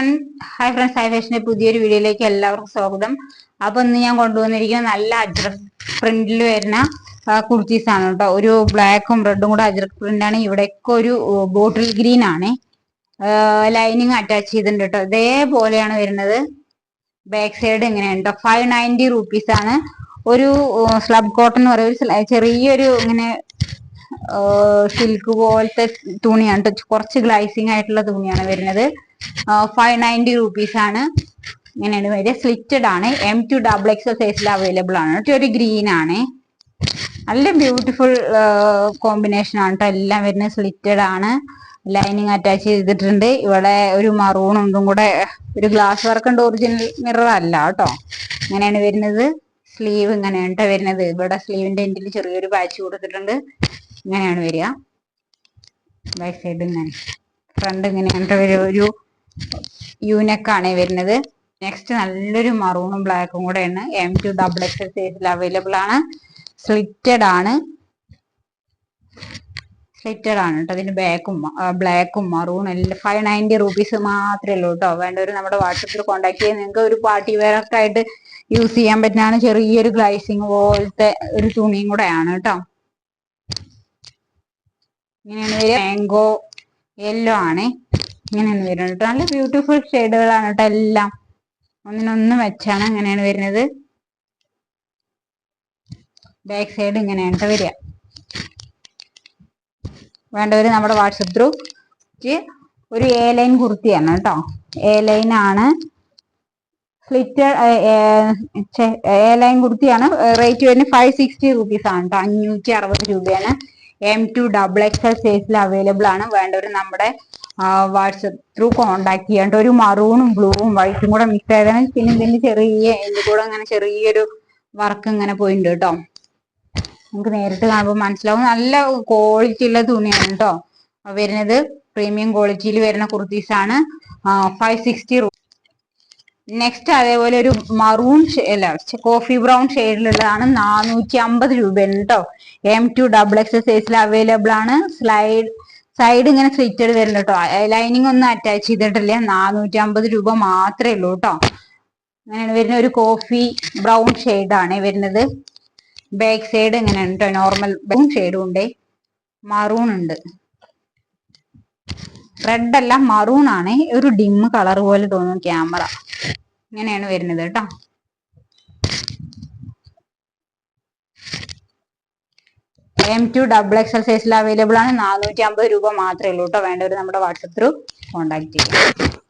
Hi friends, hi ഫാഷന്റെ പുതിയൊരു വീഡിയോയിലേക്ക് എല്ലാവർക്കും സ്വാഗതം. അപ്പൊ ഇന്ന് ഞാൻ കൊണ്ടുവന്നിരിക്കുന്നത് നല്ല അജ്രക് പ്രിന്റിൽ വരുന്ന കുർത്തീസ് ആണ് കേട്ടോ. ഒരു ബ്ലാക്കും റെഡും കൂടെ അജ്രക് പ്രിന്റ് ആണ്. ഇവിടെയൊക്കെ ഒരു ബോട്ടിൽ ഗ്രീൻ ആണ്. ലൈനിങ് അറ്റാച്ച് ചെയ്തിട്ടുണ്ട് കേട്ടോ. ഇതേപോലെയാണ് വരുന്നത്. ബാക്ക് സൈഡ് ഇങ്ങനെയാണ് 590 rupees ആണ്. ഒരു സ്ലബ് കോട്ടൺ എന്ന് പറയുന്ന ചെറിയൊരു ഇങ്ങനെ സിൽക്ക് പോലത്തെ തുണിയാണ്. കുറച്ച് ഗ്ലൈസിങ് ആയിട്ടുള്ള തുണിയാണ് വരുന്നത്. 590 rupees ആണ്. ഇങ്ങനെയാണ് വരിക. സ്ലിറ്റഡ് ആണ്. M2 XXL സൈസിൽ അവൈലബിൾ ആണ്. ഒരു ഗ്രീൻ ആണ്. നല്ല ബ്യൂട്ടിഫുൾ കോമ്പിനേഷൻ ആണ് കേട്ടോ. എല്ലാം വരുന്നത് സ്ലിറ്റഡ് ആണ്. ലൈനിങ് അറ്റാച്ച് ചെയ്തിട്ടുണ്ട്. ഇവിടെ ഒരു മറൂൺ ഒന്നും കൂടെ ഒരു ഗ്ലാസ് വർക്ക് ഉണ്ട്. ഒറിജിനൽ മിറർ അല്ല കേട്ടോ. ഇങ്ങനെയാണ് വരുന്നത്. സ്ലീവ് ഇങ്ങനെയാണ് കേട്ടോ വരുന്നത്. ഇവിടെ സ്ലീവിന്റെ എൻഡിൽ ചെറിയൊരു പാച്ച് കൊടുത്തിട്ടുണ്ട്. ഇങ്ങനെയാണ് വരിക. ബാക്ക് സൈഡ് ഇങ്ങനെ, ഫ്രണ്ട് ഇങ്ങനെയാണ് ഒരു യൂനെക്കാണ് വരുന്നത്. നെക്സ്റ്റ് നല്ലൊരു മറൂണും ബ്ലാക്കും കൂടെയാണ്. M2 XXL സൈസിൽ അവൈലബിൾ ആണ്. സ്ലിറ്റഡ് ആണ് കേട്ടോ. അതിന്റെ ബാക്കും ബ്ലാക്കും മറൂണും എല്ലാം 590 rupees മാത്രമേ ഉള്ളൂ കേട്ടോ. വേണ്ടവർ നമ്മുടെ വാട്സപ്പിൽ കോൺടാക്ട് ചെയ്യാൻ. നിങ്ങൾക്ക് ഒരു പാർട്ടി വെയർ ഒക്കെ ആയിട്ട് യൂസ് ചെയ്യാൻ പറ്റുന്നതാണ്. ചെറിയൊരു ഗ്ലൈസിങ് പോലത്തെ ഒരു തുണിയും കൂടെയാണ് കേട്ടോ. ഇങ്ങനെയാണ് വരിക. മാംഗോ യെല്ലോ ആണ്. ഇങ്ങനെയാണ് വരുന്നത് കേട്ടോ. നല്ല ബ്യൂട്ടിഫുൾ ഷെയ്ഡുകളാണ് കേട്ടോ. എല്ലാം ഒന്നിനൊന്ന് വെച്ചാണ് ഇങ്ങനെയാണ് വരുന്നത്. ബാക്ക് സൈഡ് ഇങ്ങനെയാണ് കേട്ടോ വരിക. വേണ്ടവര് നമ്മുടെ വാട്സപ്പ് ത്രൂ. ഒരു എ ലൈൻ കുർത്തിയാണ് കേട്ടോ. എ ലൈൻ ആണ്. സ്ലിറ്റഡ് എ ലൈൻ കുർത്തിയാണ്. റേറ്റ് വരുന്നത് 560 rupees ആണ് കേട്ടോ. 560 രൂപയാണ്. M2 XXL സൈസിൽ അവൈലബിൾ ആണ്. വേണ്ടവർ നമ്മുടെ വാട്സപ്പ് ത്രൂ കോണ്ടാക്ട് ചെയ്യാണ്ട്. ഒരു മറൂണും ബ്ലൂവും വൈറ്റും കൂടെ മിക്സ് ആയതാണ്. പിന്നെ ഇതിന്റെ കൂടെ അങ്ങനെ ചെറിയൊരു വർക്ക് ഇങ്ങനെ പോയിട്ടുണ്ട് കേട്ടോ. നമുക്ക് നേരിട്ട് കാണുമ്പോൾ മനസ്സിലാവും. നല്ല ക്വാളിറ്റി ഉള്ള തുണിയാണ് കേട്ടോ വരുന്നത്. പ്രീമിയം ക്വാളിറ്റിയിൽ വരുന്ന കുർത്തീസ് ആണ്. 560 rupees. നെക്സ്റ്റ് അതേപോലെ ഒരു മറൂൺ അല്ല കോഫി ബ്രൗൺ ഷെയ്ഡിലുള്ളതാണ്. 450 രൂപയാണ് കേട്ടോ. M2 XXL സൈസിൽ അവൈലബിൾ ആണ്. സൈഡ് ഇങ്ങനെ സ്ലിറ്റഡ് വരുന്നുണ്ട് കേട്ടോ. ലൈനിങ് ഒന്നും അറ്റാച്ച് ചെയ്തിട്ടില്ല. 450 രൂപ മാത്രമേ ഉള്ളൂ കേട്ടോ. അങ്ങനെയാണ് വരുന്നത്. ഒരു കോഫി ബ്രൗൺ ഷെയ്ഡാണ് വരുന്നത്. ബാക്ക് സൈഡ് ഇങ്ങനെയാണ് കേട്ടോ. നോർമൽ ഷെയ്ഡും ഉണ്ട്. മറൂൺ ഉണ്ട്. റെഡ് അല്ല, മറൂൺ ആണ്. ഒരു ഡിം കളർ പോലെ തോന്നും ക്യാമറ. ഇങ്ങനെയാണ് വരുന്നത് കേട്ടോ. M2 XXL സൈസിൽ അവൈലബിൾ ആണ്. 450 രൂപ മാത്രമേ ഉള്ളൂ കേട്ടോ. വേണ്ടവർ നമ്മുടെ വാട്സപ്പ് ത്രൂ കോണ്ടാക്ട് ചെയ്യാം.